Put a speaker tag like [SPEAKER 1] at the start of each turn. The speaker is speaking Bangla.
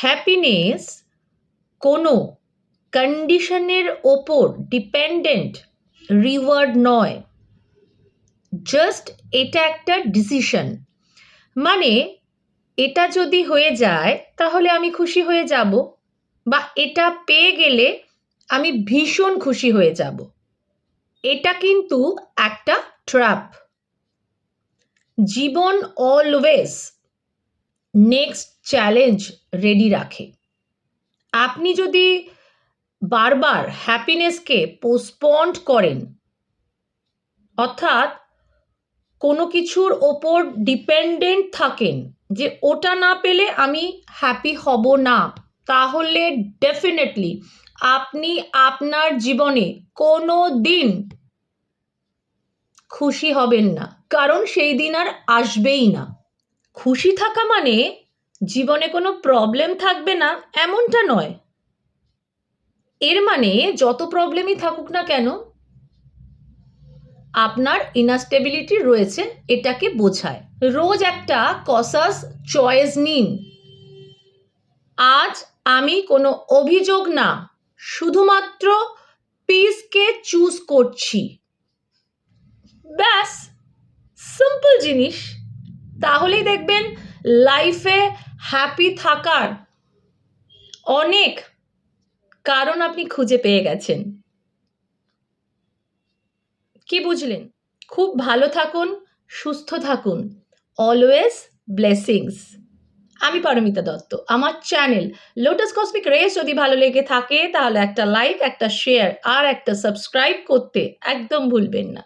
[SPEAKER 1] হ্যাপিনেস কোনো কন্ডিশনের ওপর ডিপেন্ডেন্ট রিওয়ার্ড নয়, জাস্ট এটা একটা ডিসিশন। মানে এটা যদি হয়ে যায় তাহলে আমি খুশি হয়ে যাব, বা এটা পেয়ে গেলে আমি ভীষণ খুশি হয়ে যাব। এটা কিন্তু একটা ট্র্যাপ। জীবন অলওয়েজ নেক্সট চ্যালেঞ্জ রেডি রাখে। আপনি যদি বারবার হ্যাপিনেসকে পোস্টপন্ড করেন, অর্থাৎ কোনো কিছুর ওপর ডিপেন্ডেন্ট থাকেন যে ওটা না পেলে আমি হ্যাপি হব না, তাহলে ডেফিনেটলি আপনি আপনার জীবনে কোনো দিন খুশি হবেন না, কারণ সেই দিন আর আসবেই না। খুশি থাকা মানে জীবনে কোনো প্রবলেম থাকবে না এমনটা নয়। এর মানে যত প্রবলেমই থাকুক না কেন আপনার ইনার স্টেবিলিটি রয়েছে, এটাকে বোঝায়। রোজ একটা কসাস চয়েস নিন। আজ আমি কোনো অভিযোগ না, শুধুমাত্র পিসকে চুজ করছি। ব্যাস, সিম্পল জিনিস। তাহলেই দেখবেন লাইফে হ্যাপি থাকার অনেক কারণ আপনি খুঁজে পেয়ে গেছেন। কি বুঝলেন? খুব ভালো থাকুন, সুস্থ থাকুন। Always blessings. আমি পারমিতা দত্ত। আমার চ্যানেল লোটাস কসমিক রেস যদি ভালো লেগে থাকে তাহলে একটা লাইক, একটা শেয়ার আর একটা সাবস্ক্রাইব করতে একদম ভুলবেন না।